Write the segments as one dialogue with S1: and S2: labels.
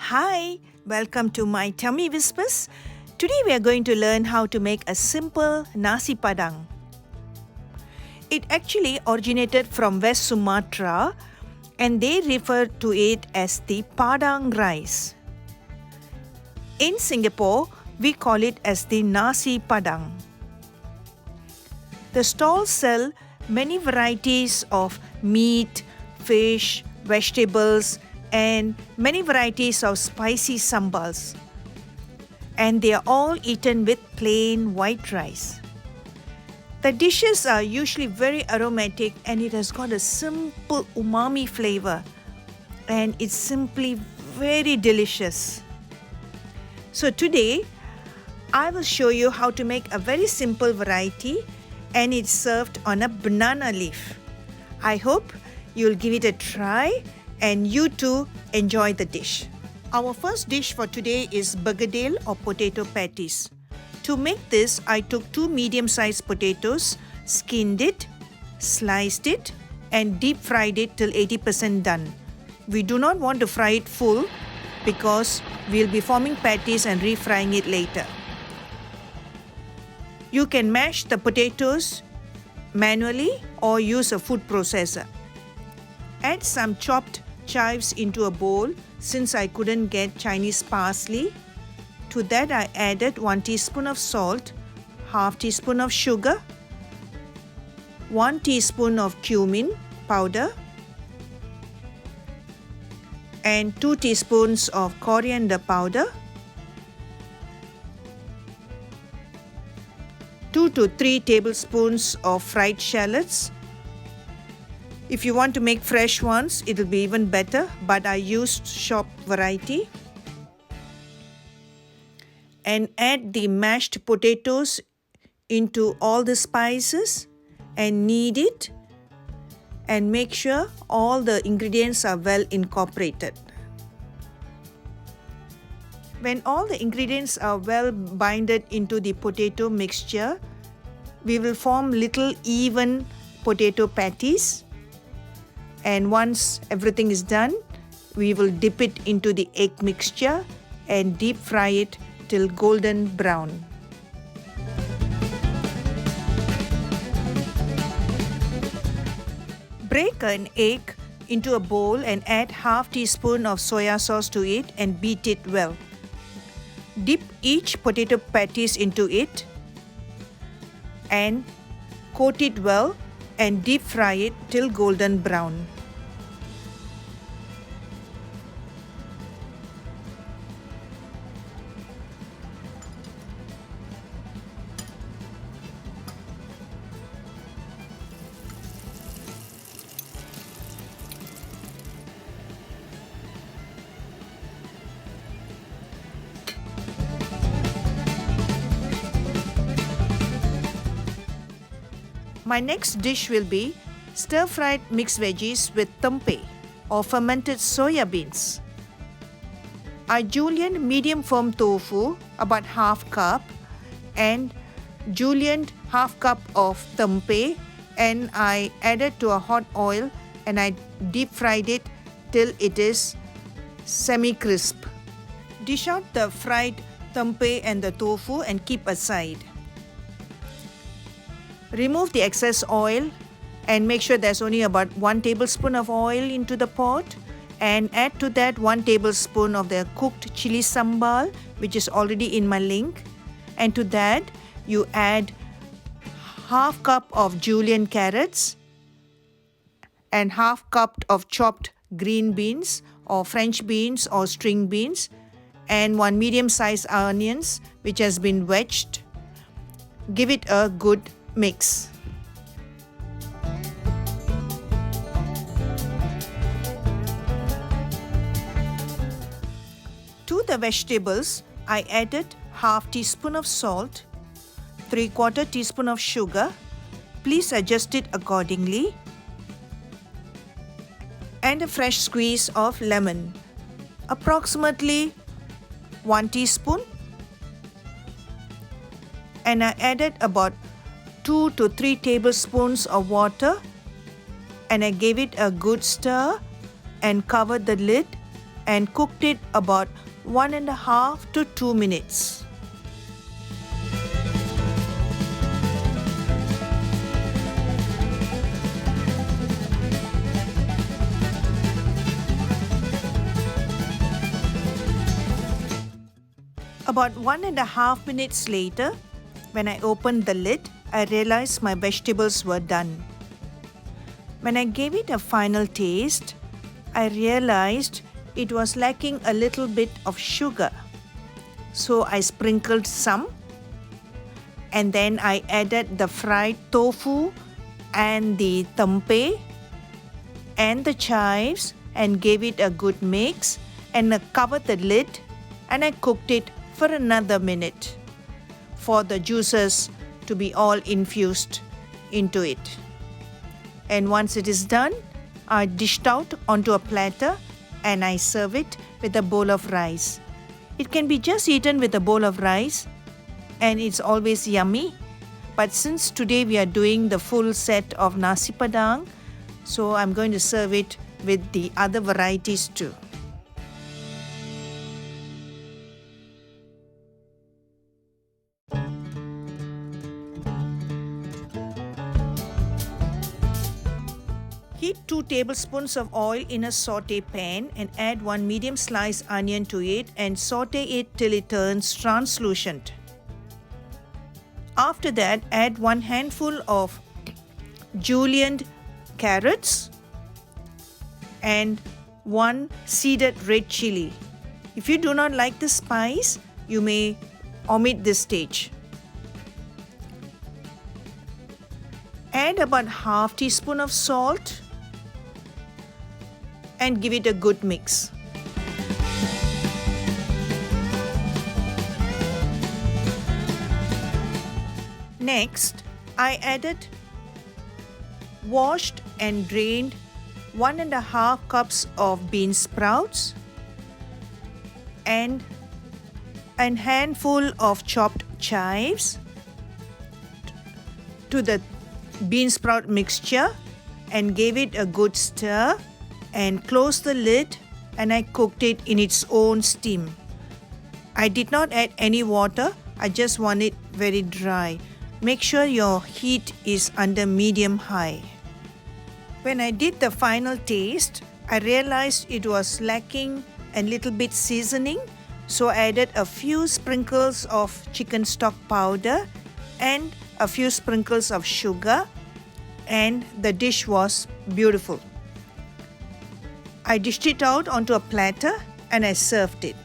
S1: Hi, welcome to my Tummy Whispers. Today we are going to learn how to make a simple nasi padang. It actually originated from West Sumatra and they refer to it as the padang rice. In Singapore, we call it as the nasi padang. The stalls sell many varieties of meat, fish, vegetables, and many varieties of spicy sambals. And they are all eaten with plain white rice. The dishes are usually very aromatic and it has got a simple umami flavor. And it's simply very delicious. So today, I will show you how to make a very simple variety and it's served on a banana leaf. I hope you'll give it a try and you too enjoy the dish. Our first dish for today is bergedel or potato patties. To make this, I took 2 medium-sized potatoes, skinned it, sliced it, and deep fried it till 80% done. We do not want to fry it full because we'll be forming patties and refrying it later. You can mash the potatoes manually or use a food processor. Add some chopped chives into a bowl since I couldn't get Chinese parsley. To that I added 1 teaspoon of salt, half teaspoon of sugar, 1 teaspoon of cumin powder, and 2 teaspoons of coriander powder, 2 to 3 tablespoons of fried shallots. If you want to make fresh ones, it will be even better, but I used shop variety. And add the mashed potatoes into all the spices and knead it and make sure all the ingredients are well incorporated. When all the ingredients are well binded into the potato mixture, we will form little even potato patties. And once everything is done, we will dip it into the egg mixture and deep fry it till golden brown. Break an egg into a bowl and add half teaspoon of soya sauce to it and beat it well. Dip each potato patties into it and coat it well and deep fry it till golden brown. My next dish will be stir-fried mixed veggies with tempeh or fermented soya beans. I julienned medium firm tofu, about half cup, and julienned half cup of tempeh, and I added to a hot oil and I deep fried it till it is semi-crisp. Dish out the fried tempeh and the tofu and keep aside. Remove the excess oil and make sure there's only about 1 tablespoon of oil into the pot and add to that 1 tablespoon of the cooked chili sambal, which is already in my link, and to that you add half cup of julienne carrots and half cup of chopped green beans or French beans or string beans and 1 medium-sized onions which has been wedged. Give it a good mix. To the vegetables, I added half teaspoon of salt, 3/4 teaspoon of sugar. Please adjust it accordingly. And a fresh squeeze of lemon, approximately 1 teaspoon. And I added about 2 to 3 tablespoons of water and I gave it a good stir and covered the lid and cooked it about 1.5 to 2 minutes. About 1.5 minutes later, when I opened the lid, I realized my vegetables were done. When I gave it a final taste, I realized it was lacking a little bit of sugar. So I sprinkled some, and then I added the fried tofu and the tempeh and the chives and gave it a good mix, and I covered the lid and I cooked it for another minute for the juices to be all infused into it. And once it is done, I dished out onto a platter and I serve it with a bowl of rice. It can be just eaten with a bowl of rice and it's always yummy. But since today we are doing the full set of nasi padang, so I'm going to serve it with the other varieties too. Heat 2 tablespoons of oil in a saute pan and add 1 medium sliced onion to it and saute it till it turns translucent. After that, add 1 handful of julienned carrots and 1 seeded red chili. If you do not like the spice, you may omit this stage. Add about half teaspoon of salt and give it a good mix. Next, I added washed and drained 1.5 cups of bean sprouts and a handful of chopped chives to the bean sprout mixture and gave it a good stir and closed the lid, and I cooked it in its own steam. I did not add any water, I just want it very dry. Make sure your heat is under medium-high. When I did the final taste, I realized it was lacking a little bit seasoning, so I added a few sprinkles of chicken stock powder and a few sprinkles of sugar, and the dish was beautiful. I dished it out onto a platter and I served it.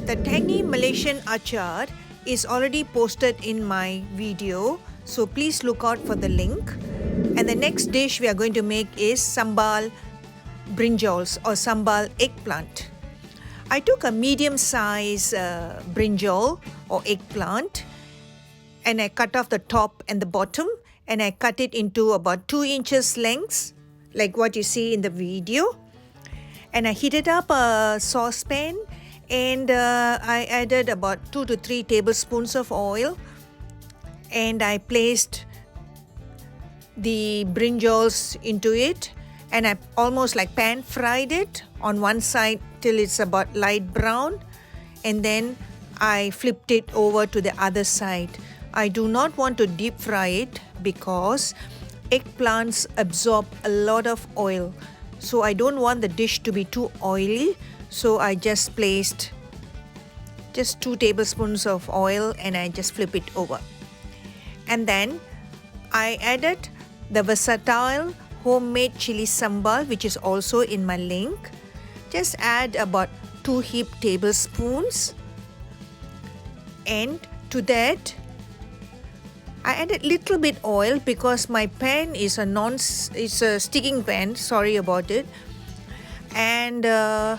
S1: The tangy Malaysian achar is already posted in my video, so please look out for the link. And the next dish we are going to make is sambal brinjals or sambal eggplant. I took a medium size brinjal or eggplant and I cut off the top and the bottom and I cut it into about 2 inches lengths, like what you see in the video. And I heated up a saucepan and I added about 2 to 3 tablespoons of oil, and I placed the brinjals into it and I almost like pan fried it on one side till it's about light brown, and then I flipped it over to the other side. I do not want to deep fry it because eggplants absorb a lot of oil, so I don't want the dish to be too oily, so I just placed just 2 tablespoons of oil and I just flip it over. And then I added the versatile homemade chili sambal, which is also in my link. Just add about 2 heaped tablespoons, and to that I added little bit oil because my pan is a sticking pan, sorry about it, and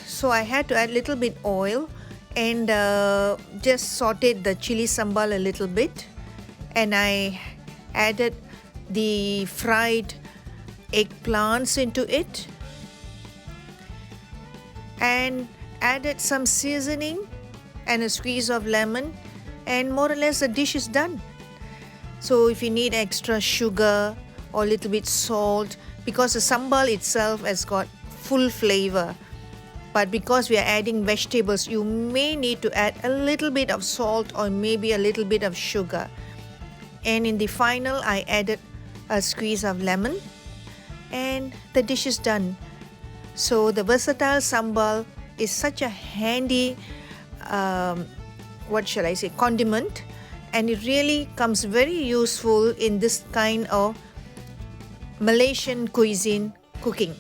S1: so I had to add little bit oil and just sauteed the chili sambal a little bit, and I added the fried eggplants into it and added some seasoning and a squeeze of lemon, and more or less the dish is done. So if you need extra sugar or a little bit salt, because the sambal itself has got full flavor. But because we are adding vegetables, you may need to add a little bit of salt or maybe a little bit of sugar. And in the final, I added a squeeze of lemon and the dish is done. So the versatile sambal is such a handy, condiment, and it really comes very useful in this kind of Malaysian cuisine cooking.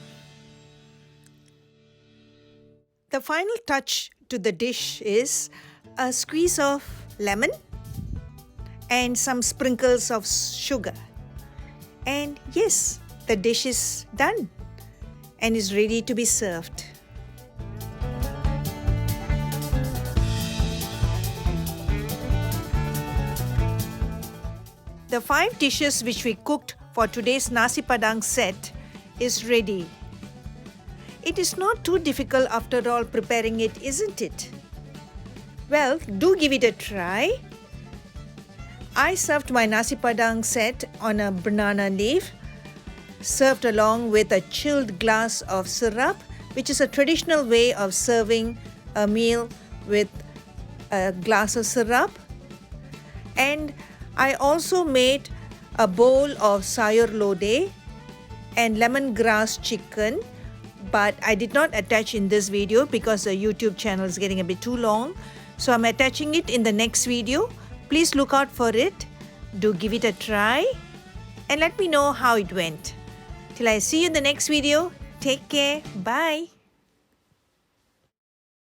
S1: The final touch to the dish is a squeeze of lemon and some sprinkles of sugar. And yes, the dish is done and is ready to be served. The 5 dishes which we cooked for today's Nasi Padang set is ready. It is not too difficult after all preparing it, isn't it? Well, do give it a try. I served my Nasi Padang set on a banana leaf, served along with a chilled glass of syrup, which is a traditional way of serving a meal with a glass of syrup. And I also made a bowl of sayur lodeh and lemongrass chicken, but I did not attach in this video because the YouTube channel is getting a bit too long. So I'm attaching it in the next video. Please look out for it. Do give it a try and let me know how it went. Till I see you in the next video, take care. Bye.